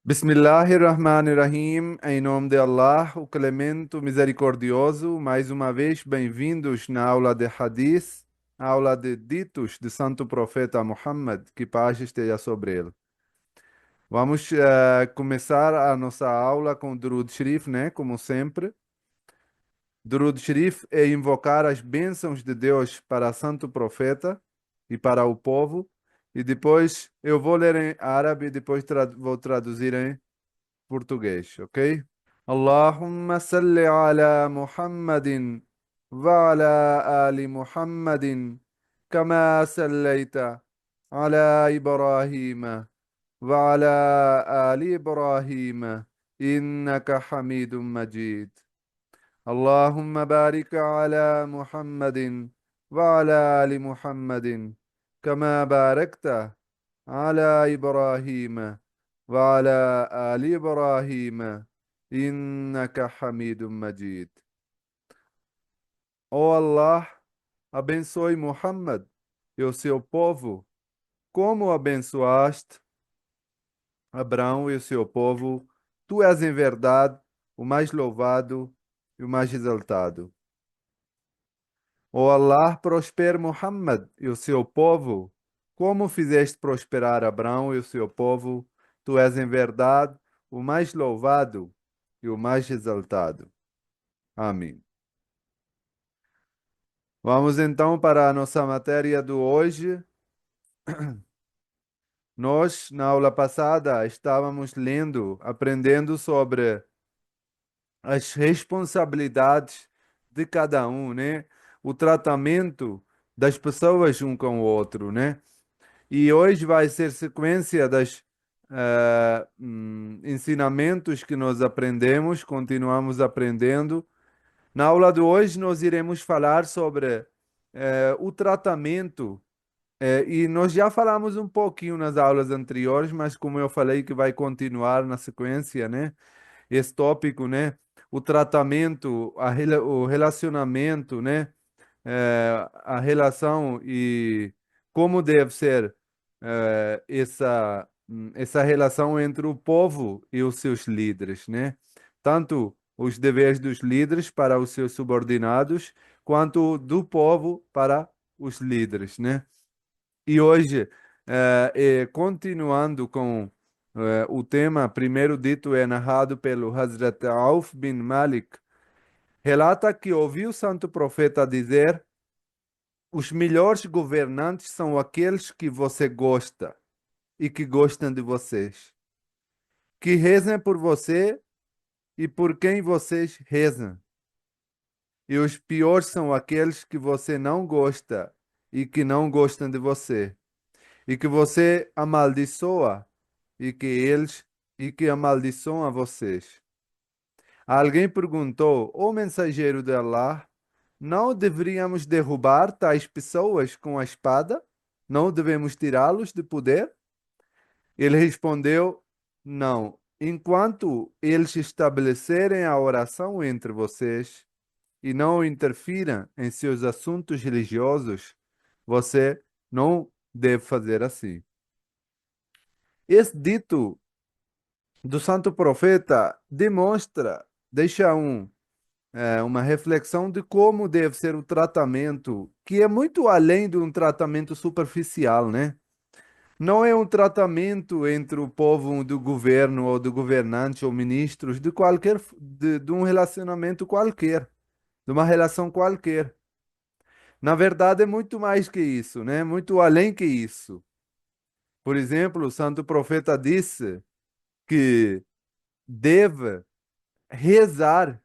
Bismillahirrahmanirrahim, em nome de Allah, o clemente, o misericordioso. Mais uma vez, bem-vindos na aula de Hadith, aula de ditos de Santo Profeta Muhammad, que paz esteja sobre ele. Vamos começar a nossa aula com Durud Sharif, né? Como sempre. Durud Sharif é invocar as bênçãos de Deus para Santo Profeta e para o povo. E depois eu vou ler em árabe e depois vou traduzir em português, ok? اللهم صل على محمد وعلى آل محمد كما صليت على إبراهيم وعلى آل إبراهيم إنك حميد مجيد. اللهم بارك على محمد وعلى آل محمد كما باركت على إبراهيم وعلى آل إبراهيم إنك حميد مجيد. Ó Allah, abençoe Muhammad e o seu povo, como abençoaste Abraão e o seu povo. Tu és em verdade o mais louvado e o mais exaltado. Ó Allah, prospere Muhammad e o seu povo, como fizeste prosperar Abraão e o seu povo. Tu és em verdade o mais louvado e o mais exaltado. Amém. Vamos então para a nossa matéria do hoje. Nós, na aula passada, estávamos lendo, aprendendo sobre as responsabilidades de cada um, né? O tratamento das pessoas um com o outro, né? E hoje vai ser sequência das ensinamentos que nós aprendemos, continuamos aprendendo. Na aula de hoje, nós iremos falar sobre o tratamento. E nós já falamos um pouquinho nas aulas anteriores, mas como eu falei que vai continuar na sequência, né? Esse tópico, né? O tratamento, o relacionamento, né? A relação e como deve ser essa relação entre o povo e os seus líderes, né? Tanto os deveres dos líderes para os seus subordinados, quanto do povo para os líderes, né? E hoje, continuando com o tema, primeiro dito é narrado pelo Hazrat Auf bin Malik, relata que ouviu o santo profeta dizer: os melhores governantes são aqueles que você gosta e que gostam de vocês, que rezem por você e por quem vocês rezam. E os piores são aqueles que você não gosta e que não gostam de você, e que você amaldiçoa e que amaldiçoam a vocês. Alguém perguntou: ó mensageiro de Allah, não deveríamos derrubar tais pessoas com a espada? Não devemos tirá-los de poder? Ele respondeu: não. Enquanto eles estabelecerem a oração entre vocês e não interfiram em seus assuntos religiosos, você não deve fazer assim. Esse dito do santo profeta demonstra, deixa uma reflexão de como deve ser o tratamento, que é muito além de um tratamento superficial, né? Não é um tratamento entre o povo do governo ou do governante ou ministros de qualquer, de um relacionamento qualquer, de uma relação qualquer. Na verdade, é muito mais que isso, né? Muito além que isso. Por exemplo, o santo profeta disse que deve rezar.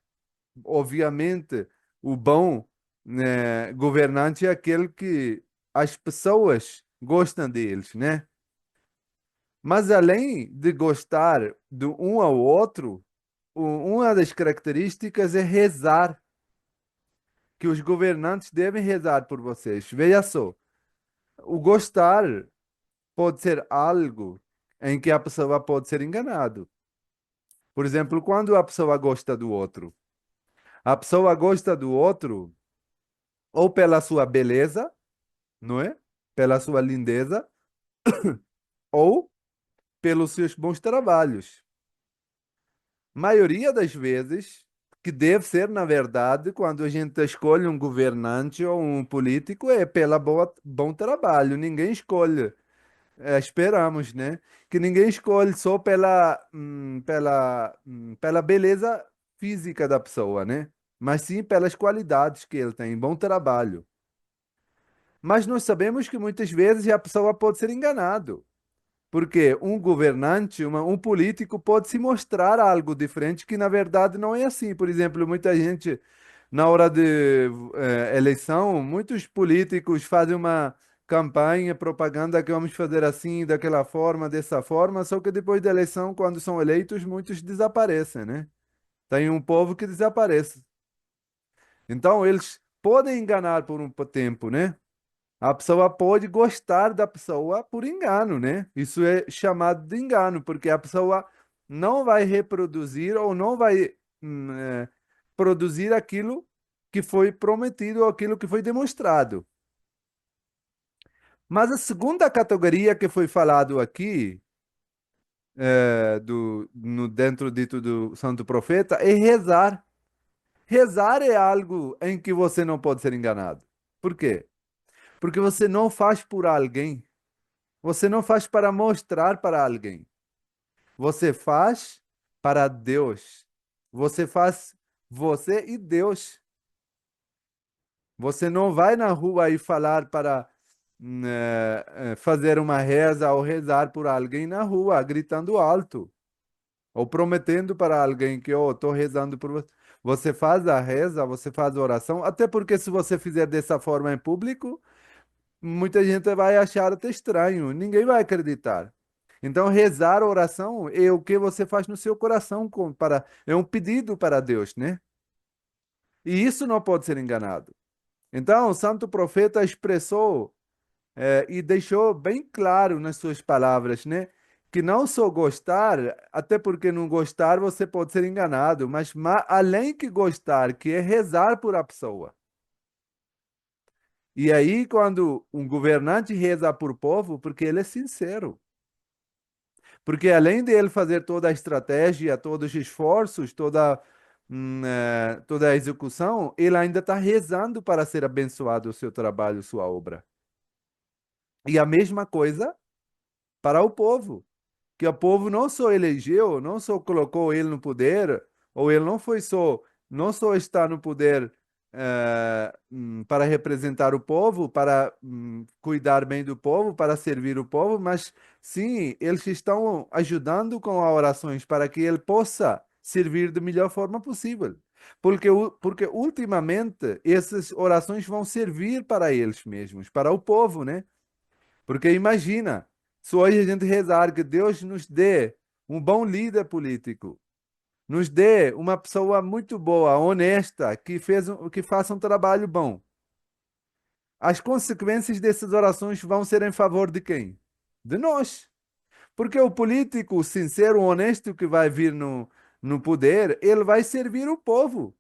Obviamente, o bom, né, governante é aquele que as pessoas gostam deles, né? Mas além de gostar do um ao outro, uma das características é rezar, que os governantes devem rezar por vocês. Veja só, o gostar pode ser algo em que a pessoa pode ser enganado. Por exemplo, quando a pessoa gosta do outro, a pessoa gosta do outro ou pela sua beleza, não é? Pela sua lindeza ou pelos seus bons trabalhos. Maioria das vezes, que deve ser, na verdade, quando a gente escolhe um governante ou um político, é pela bom trabalho. Ninguém escolhe, esperamos, né? Que ninguém escolhe só pela beleza física da pessoa, né? Mas sim pelas qualidades que ele tem, bom trabalho. Mas nós sabemos que muitas vezes a pessoa pode ser enganado. Porque um governante, um político pode se mostrar algo diferente que na verdade não é assim. Por exemplo, muita gente, na hora de eleição, muitos políticos fazem uma campanha, propaganda que vamos fazer assim, daquela forma, dessa forma, só que depois da eleição, quando são eleitos, muitos desaparecem, né? Tem um povo que desaparece. Então, eles podem enganar por um tempo, né? A pessoa pode gostar da pessoa por engano, né? Isso é chamado de engano, porque a pessoa não vai reproduzir ou não vai produzir aquilo que foi prometido ou aquilo que foi demonstrado. Mas a segunda categoria que foi falado aqui, dentro dito do Santo Profeta, é rezar. Rezar é algo em que você não pode ser enganado. Por quê? Porque você não faz por alguém. Você não faz para mostrar para alguém. Você faz para Deus. Você faz você e Deus. Você não vai na rua e falar para fazer uma reza ou rezar por alguém na rua, gritando alto, ou prometendo para alguém que eu estou rezando por você. Você faz a reza, você faz a oração, até porque se você fizer dessa forma em público, muita gente vai achar até estranho, ninguém vai acreditar. Então, rezar, oração é o que você faz no seu coração é um pedido para Deus, né? E isso não pode ser enganado. Então, o santo profeta expressou e deixou bem claro nas suas palavras, né? Que não só gostar, até porque não gostar você pode ser enganado, mas além que gostar, que é rezar por a pessoa. E aí, quando um governante reza por povo, porque ele é sincero. Porque além de ele fazer toda a estratégia, todos os esforços, toda a execução, ele ainda está rezando para ser abençoado o seu trabalho, sua obra. E a mesma coisa para o povo. Que o povo não só elegeu, não só colocou ele no poder, ou ele não só está no poder para representar o povo, para cuidar bem do povo, para servir o povo, mas sim, eles estão ajudando com as orações para que ele possa servir da melhor forma possível. Porque ultimamente essas orações vão servir para eles mesmos, para o povo, né? Porque imagina, se hoje a gente rezar que Deus nos dê um bom líder político, nos dê uma pessoa muito boa, honesta, que faça um trabalho bom. As consequências dessas orações vão ser em favor de quem? De nós. Porque o político sincero, honesto que vai vir no poder, ele vai servir o povo.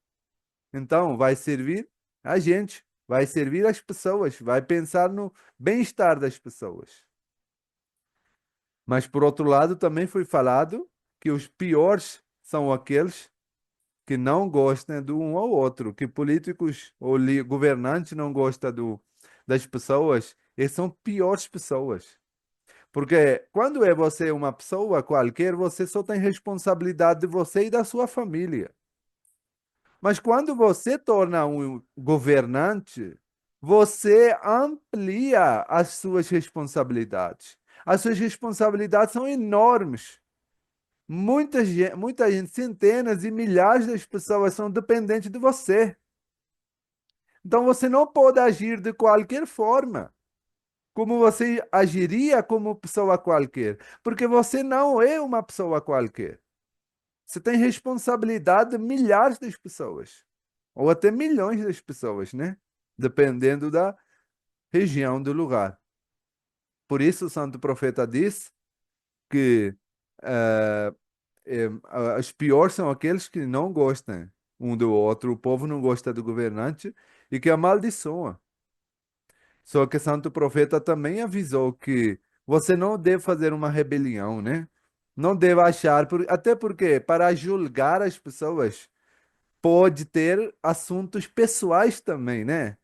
Então, vai servir a gente, vai servir as pessoas, vai pensar no bem-estar das pessoas. Mas, por outro lado, também foi falado que os piores são aqueles que não gostam do um ao outro, que políticos ou governantes não gostam das pessoas, eles são piores pessoas. Porque quando é você uma pessoa qualquer, você só tem responsabilidade de você e da sua família. Mas quando você torna um governante, você amplia as suas responsabilidades. As suas responsabilidades são enormes. Muita gente, centenas e milhares de pessoas são dependentes de você. Então você não pode agir de qualquer forma, como você agiria como pessoa qualquer, porque você não é uma pessoa qualquer. Você tem responsabilidade de milhares de pessoas, ou até milhões de pessoas, né? Dependendo da região, do lugar. Por isso o santo profeta diz que os piores são aqueles que não gostam um do outro, o povo não gosta do governante e que amaldiçoa. Só que o santo profeta também avisou que você não deve fazer uma rebelião, né? Não deve achar, até porque para julgar as pessoas pode ter assuntos pessoais também, né?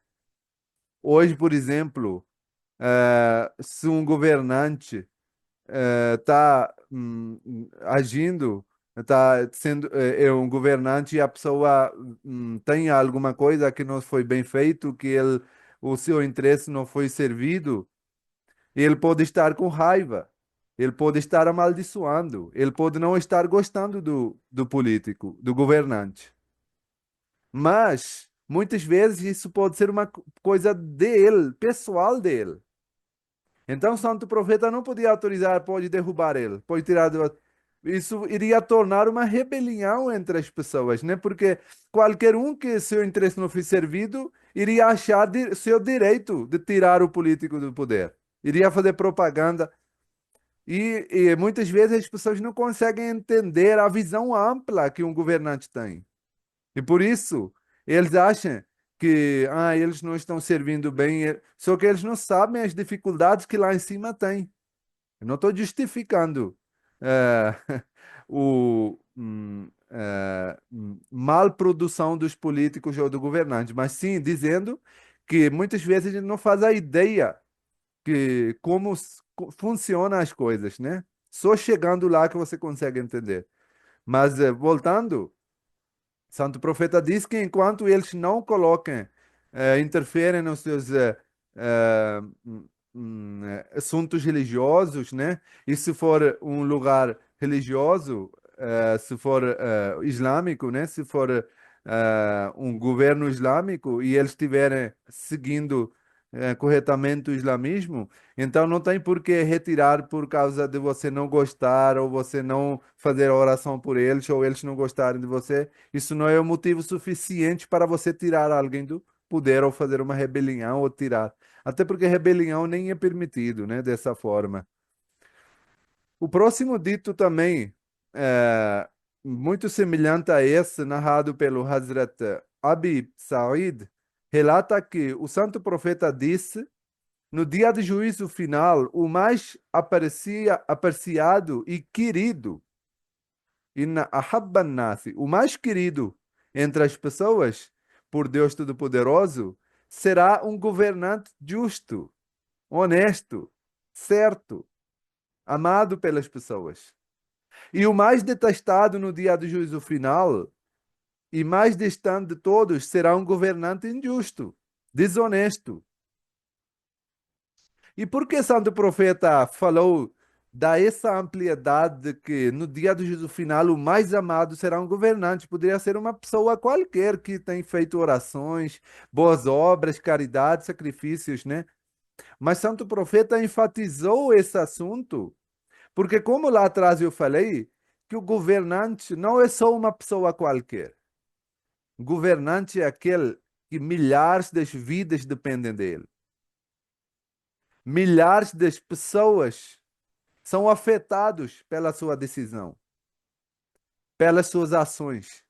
Hoje, por exemplo, se um governante está agindo, está sendo é um governante e a pessoa tem alguma coisa que não foi bem feito, que o seu interesse não foi servido, ele pode estar com raiva, ele pode estar amaldiçoando, ele pode não estar gostando do político, do governante. Mas muitas vezes isso pode ser uma coisa dele, pessoal dele. Então, o santo profeta não podia autorizar, pode derrubar ele, pode tirar do. Isso iria tornar uma rebelião entre as pessoas, né? Porque qualquer um que seu interesse não fosse servido iria achar seu direito de tirar o político do poder, iria fazer propaganda. E muitas vezes as pessoas não conseguem entender a visão ampla que um governante tem. E por isso, eles acham que eles não estão servindo bem, só que eles não sabem as dificuldades que lá em cima tem. Eu não estou justificando mal produção dos políticos ou do governante, mas sim dizendo que muitas vezes a gente não faz a ideia que como funcionam as coisas, né? Só chegando lá que você consegue entender. Mas voltando. Santo Profeta diz que enquanto eles não coloquem, interferem nos seus eh, assuntos religiosos, né? E se for um lugar religioso, se for islâmico, né? Se for um governo islâmico e eles estiverem seguindo corretamente o islamismo, então não tem por que retirar por causa de você não gostar ou você não fazer a oração por eles ou eles não gostarem de você. Isso não é um motivo suficiente para você tirar alguém do poder ou fazer uma rebelião ou tirar. Até porque rebelião nem é permitido, né? Dessa forma. O próximo dito também é muito semelhante a esse, narrado pelo Hazrat Abi Sa'id, relata que o santo profeta disse: no dia de juízo final, o mais apreciado e querido Inna ahabban nasi, o mais querido entre as pessoas, por Deus Todo-Poderoso, será um governante justo, honesto, certo, amado pelas pessoas. E o mais detestado no dia do juízo final e mais distante de todos será um governante injusto, desonesto. E por que Santo Profeta falou da essa ampliedade de que no dia do juízo final o mais amado será um governante? Poderia ser uma pessoa qualquer que tem feito orações, boas obras, caridade, sacrifícios, né? Mas Santo Profeta enfatizou esse assunto, porque como lá atrás eu falei, que o governante não é só uma pessoa qualquer. O governante é aquele que milhares das vidas dependem dele. Milhares das pessoas são afetados pela sua decisão, pelas suas ações.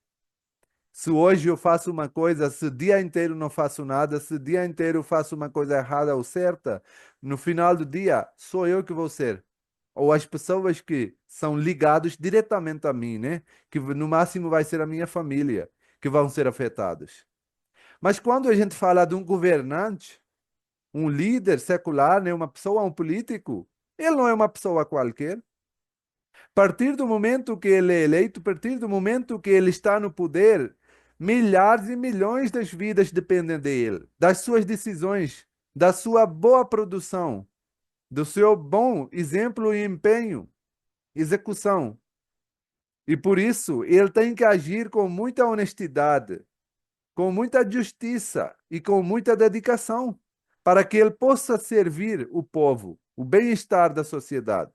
Se hoje eu faço uma coisa, se o dia inteiro não faço nada, se o dia inteiro eu faço uma coisa errada ou certa, no final do dia sou eu que vou ser. Ou as pessoas que são ligadas diretamente a mim, né? Que no máximo vai ser a minha família, que vão ser afetados. Mas quando a gente fala de um governante, um líder secular, né? Uma pessoa, um político, ele não é uma pessoa qualquer. A partir do momento que ele é eleito, a partir do momento que ele está no poder, milhares e milhões das vidas dependem dele, das suas decisões, da sua boa produção, do seu bom exemplo e empenho, execução. E por isso, ele tem que agir com muita honestidade, com muita justiça e com muita dedicação, para que ele possa servir o povo, o bem-estar da sociedade.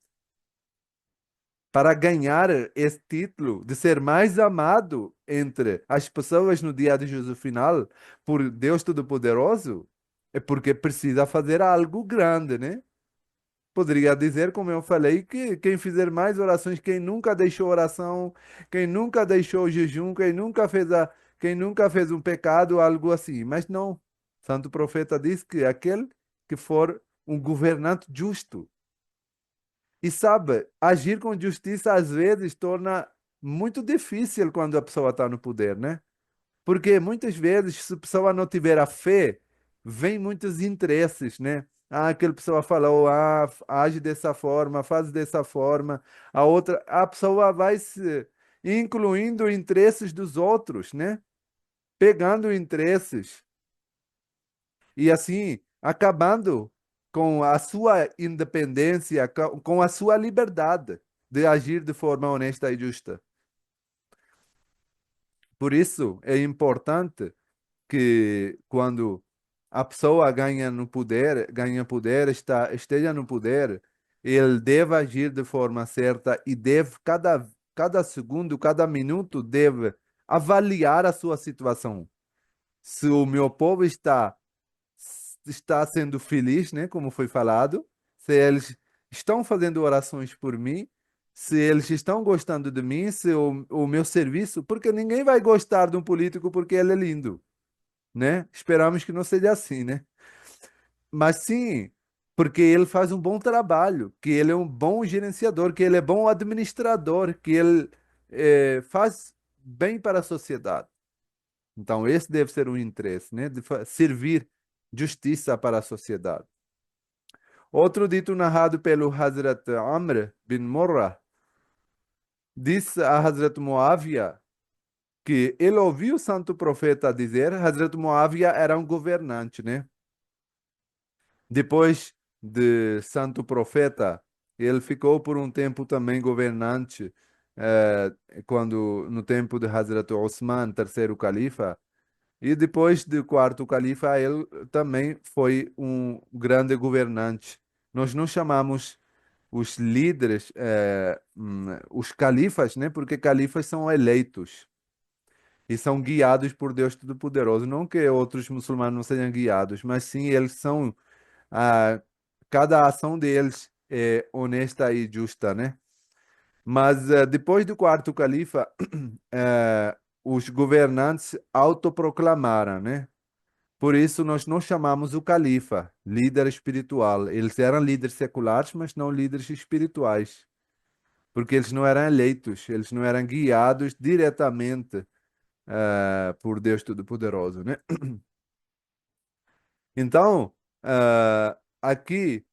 Para ganhar esse título de ser mais amado entre as pessoas no dia de juízo final por Deus Todo-Poderoso, é porque precisa fazer algo grande, né? Poderia dizer, como eu falei, que quem fizer mais orações, quem nunca deixou oração, quem nunca deixou jejum, quem nunca fez um pecado, algo assim. Mas não. Santo profeta diz que aquele que for um governante justo, E sabe, agir com justiça às vezes torna muito difícil quando a pessoa está no poder, né? Porque muitas vezes, se a pessoa não tiver a fé, vem muitos interesses, né? Ah, aquela pessoa falou, age dessa forma, faz dessa forma. A outra, a pessoa vai se incluindo interesses dos outros, né? Pegando interesses e assim acabando com a sua independência, com a sua liberdade de agir de forma honesta e justa. Por isso é importante que quando a pessoa ganha poder, esteja no poder, ele deve agir de forma certa e deve, cada segundo, cada minuto, deve avaliar a sua situação. Se o meu povo está sendo feliz, né, como foi falado, se eles estão fazendo orações por mim, se eles estão gostando de mim, se o meu serviço, porque ninguém vai gostar de um político porque ele é lindo, né? Esperamos que não seja assim, né? Mas sim, porque ele faz um bom trabalho, que ele é um bom gerenciador, que ele é bom administrador, que ele faz bem para a sociedade. Então, esse deve ser o interesse, né? De servir justiça para a sociedade. Outro dito narrado pelo Hazrat Amr bin Murrah disse a Hazrat Muawiyah que ele ouviu o santo profeta dizer, Hazrat Muawiyah era um governante, né? Depois de santo profeta, ele ficou por um tempo também governante, eh, quando no tempo de Hazrat Osman, terceiro califa, e depois do quarto califa, ele também foi um grande governante. Nós não chamamos os líderes, os califas, né? Porque califas são eleitos e são guiados por Deus Todo-Poderoso. Não que outros muçulmanos não sejam guiados, mas sim eles são, ah, cada ação deles é honesta e justa, né? Mas depois do quarto califa, os governantes autoproclamaram, né? Por isso nós não chamamos o califa líder espiritual. Eles eram líderes seculares, mas não líderes espirituais, porque eles não eram eleitos, eles não eram guiados diretamente por Deus Todo-Poderoso, né? Então, aqui,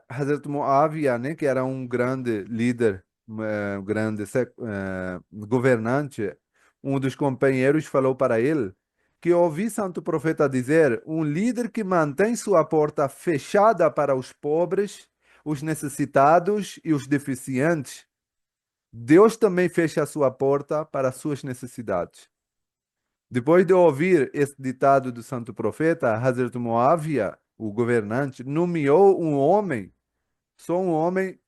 Hazrat Muawiyah, né, que era um grande líder, um grande governante, um dos companheiros falou para ele que ouvi Santo Profeta dizer: um líder que mantém sua porta fechada para os pobres, os necessitados e os deficientes, Deus também fecha a sua porta para as suas necessidades. Depois de ouvir esse ditado do santo profeta, Hazrat Muawiyah, o governante, nomeou um homem, só um homem,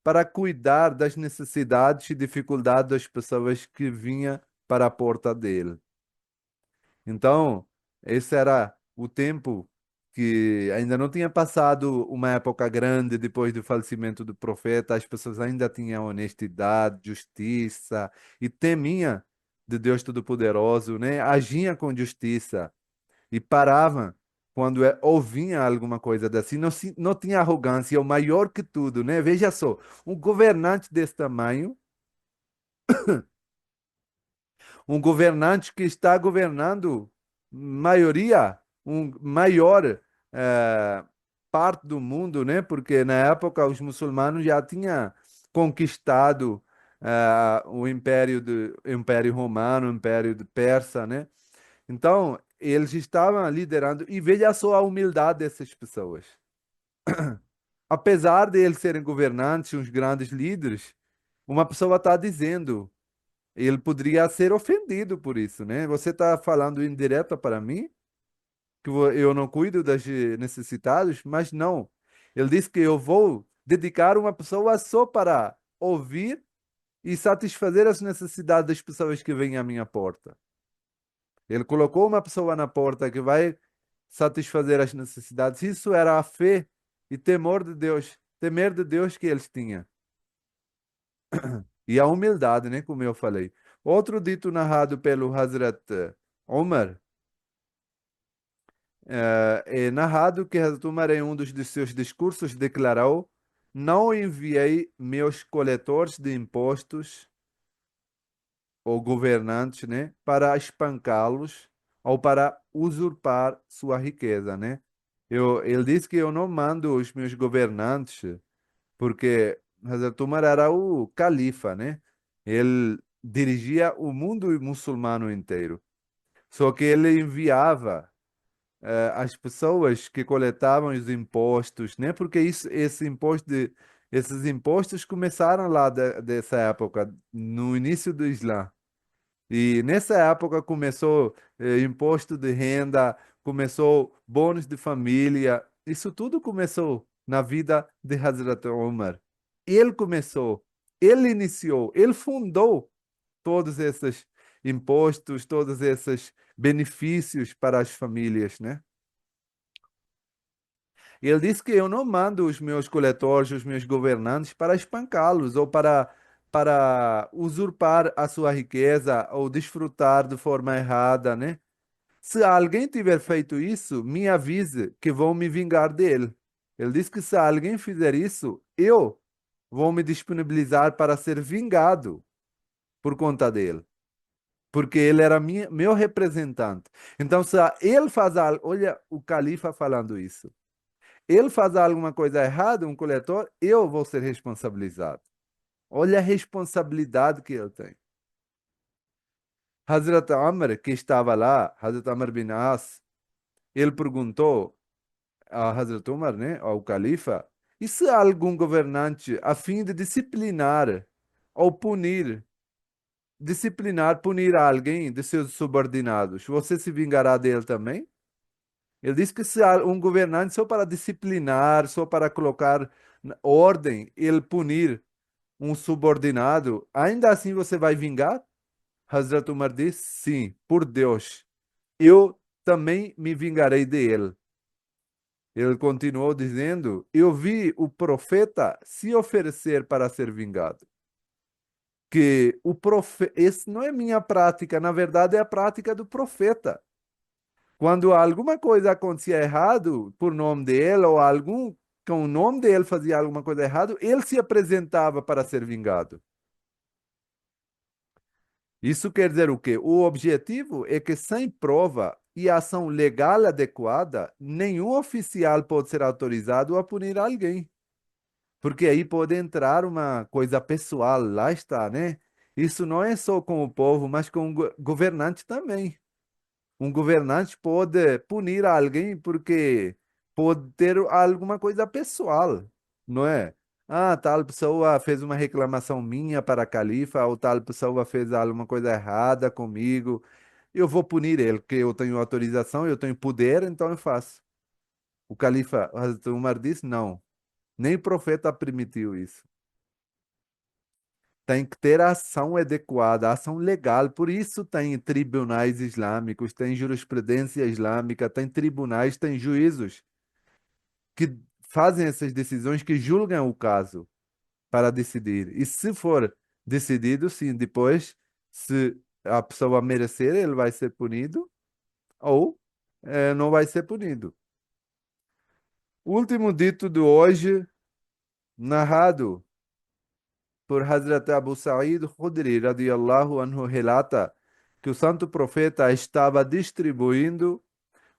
para cuidar das necessidades e dificuldades das pessoas que vinham para a porta dele. Então, esse era o tempo que ainda não tinha passado uma época grande depois do falecimento do profeta, as pessoas ainda tinham honestidade, justiça e temia de Deus Todo-Poderoso, né? Agiam com justiça e paravam quando ouviam alguma coisa dessa. Não, não tinha arrogância, o maior que tudo, né? Veja só, um governante desse tamanho, um governante que está governando maioria, um maior eh, parte do mundo, né? Porque na época os muçulmanos já tinham conquistado o Império Romano, o Império de Persa, né? Então, eles estavam liderando, e veja só a humildade dessas pessoas. Apesar de eles serem governantes, uns grandes líderes, uma pessoa está dizendo. Ele poderia ser ofendido por isso, né? Você está falando indireta para mim, que eu não cuido das necessitados, mas não. Ele disse que eu vou dedicar uma pessoa só para ouvir e satisfazer as necessidades das pessoas que vêm à minha porta. Ele colocou uma pessoa na porta que vai satisfazer as necessidades. Isso era a fé e temor de Deus, temer de Deus que eles tinham. E a humildade, né? Como eu falei. Outro dito narrado pelo Hazrat Omar, é narrado que Hazrat Omar, em um dos seus discursos, declarou não enviei meus coletores de impostos ou governantes, né, para espancá-los ou para usurpar sua riqueza, né? Ele disse que eu não mando os meus governantes, porque Hazrat Umar era o califa, né? Ele dirigia o mundo muçulmano inteiro. Só que ele enviava as pessoas que coletavam os impostos, né? Porque esses impostos começaram lá dessa época, no início do Islã. E nessa época começou imposto de renda, começou bônus de família. Isso tudo começou na vida de Hazrat Umar. Ele começou, ele iniciou, ele fundou todos esses impostos, todos esses benefícios para as famílias, né? E ele disse que eu não mando os meus coletores, os meus governantes para espancá-los ou para usurpar a sua riqueza ou desfrutar de forma errada, né? Se alguém tiver feito isso, me avise que vou me vingar dele. Ele disse que se alguém fizer isso, eu vou me disponibilizar para ser vingado por conta dele. Porque ele era meu representante. Então, se ele faz algo, olha o califa falando isso. Ele faz alguma coisa errada, um coletor, eu vou ser responsabilizado. Olha a responsabilidade que ele tem. Hazrat Amr, que estava lá, Hazrat Amr bin As, ele perguntou a Hazrat Umar, né, ao califa, e se algum governante, a fim de disciplinar ou punir alguém de seus subordinados, você se vingará dele também? Ele disse que se há um governante só para disciplinar, só para colocar ordem, ele punir um subordinado, ainda assim você vai vingar? Hazrat Umar disse, sim, por Deus, eu também me vingarei dele. Ele continuou dizendo, eu vi o profeta se oferecer para ser vingado. Que o profeta, esse não é minha prática, na verdade é a prática do profeta. Quando alguma coisa acontecia errado por nome dele, ou algum com o nome dele fazia alguma coisa errada, ele se apresentava para ser vingado. Isso quer dizer o quê? O objetivo é que, sem prova e ação legal adequada, nenhum oficial pode ser autorizado a punir alguém. Porque aí pode entrar uma coisa pessoal, lá está, né? Isso não é só com o povo, mas com o governante também. Um governante pode punir alguém porque pode ter alguma coisa pessoal, não é? Ah, tal pessoa fez uma reclamação minha para a califa, ou tal pessoa fez alguma coisa errada comigo. Eu vou punir ele, porque eu tenho autorização, eu tenho poder, então eu faço. O califa Hazrat Umar disse, não, nem o profeta permitiu isso. Tem que ter a ação adequada, a ação legal. Por isso tem tribunais islâmicos, tem jurisprudência islâmica, tem tribunais, tem juízos que fazem essas decisões, que julgam o caso para decidir. E se for decidido, sim, depois, se a pessoa merecer, ele vai ser punido ou não vai ser punido. O último dito de hoje, narrado por Hazrat Abu Sa'id Khudri, radiyallahu anhu, relata que o santo profeta estava distribuindo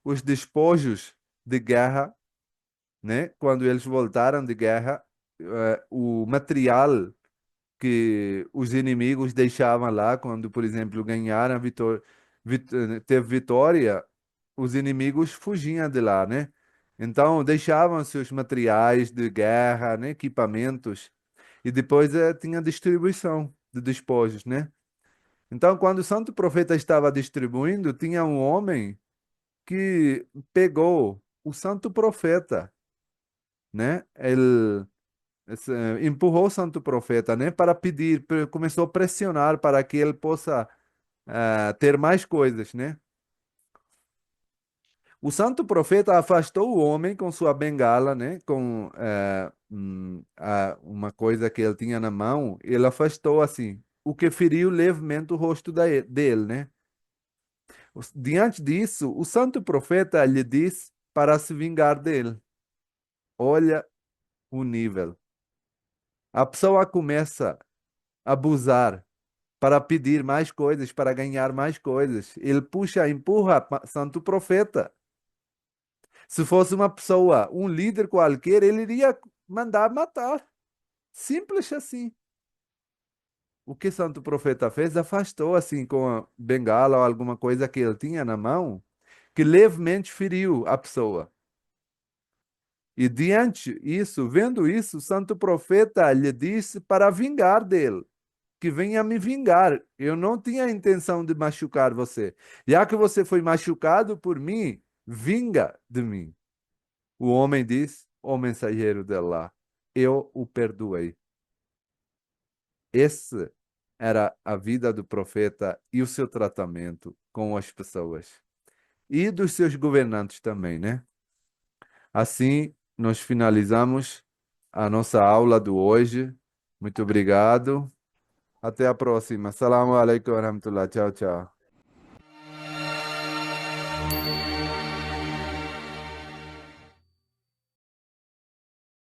os despojos de guerra, né? Quando eles voltaram de guerra, o material que os inimigos deixavam lá, quando, por exemplo, ganharam teve vitória, os inimigos fugiam de lá, né? Então, deixavam seus materiais de guerra, né? Equipamentos, e depois tinha distribuição de despojos, né? Então, quando o santo profeta estava distribuindo, tinha um homem que pegou o santo profeta, né? Ele empurrou o santo profeta, né? Para pedir, começou a pressionar para que ele possa ter mais coisas, né? O santo profeta afastou o homem com sua bengala, né? Com uma coisa que ele tinha na mão, ele afastou assim, o que feriu levemente o rosto dele, né? Diante disso, o santo profeta lhe disse para se vingar dele. Olha o nível. A pessoa começa a abusar para pedir mais coisas, para ganhar mais coisas. Ele puxa, empurra santo profeta. Se fosse uma pessoa, um líder qualquer, ele iria mandar matar. Simples assim. O que santo profeta fez? Afastou assim com a bengala ou alguma coisa que ele tinha na mão, que levemente feriu a pessoa. E diante isso, vendo isso, o santo profeta lhe disse para vingar dele, que venha me vingar. Eu não tinha a intenção de machucar você. Já que você foi machucado por mim, vinga de mim. O homem diz, o mensageiro de Allah, eu o perdoei. Esse era a vida do profeta e o seu tratamento com as pessoas. E dos seus governantes também, né? Assim, nós finalizamos a nossa aula do hoje. Muito obrigado. Até a próxima. Assalamu alaikum wa rahmatullah. Tchau, tchau.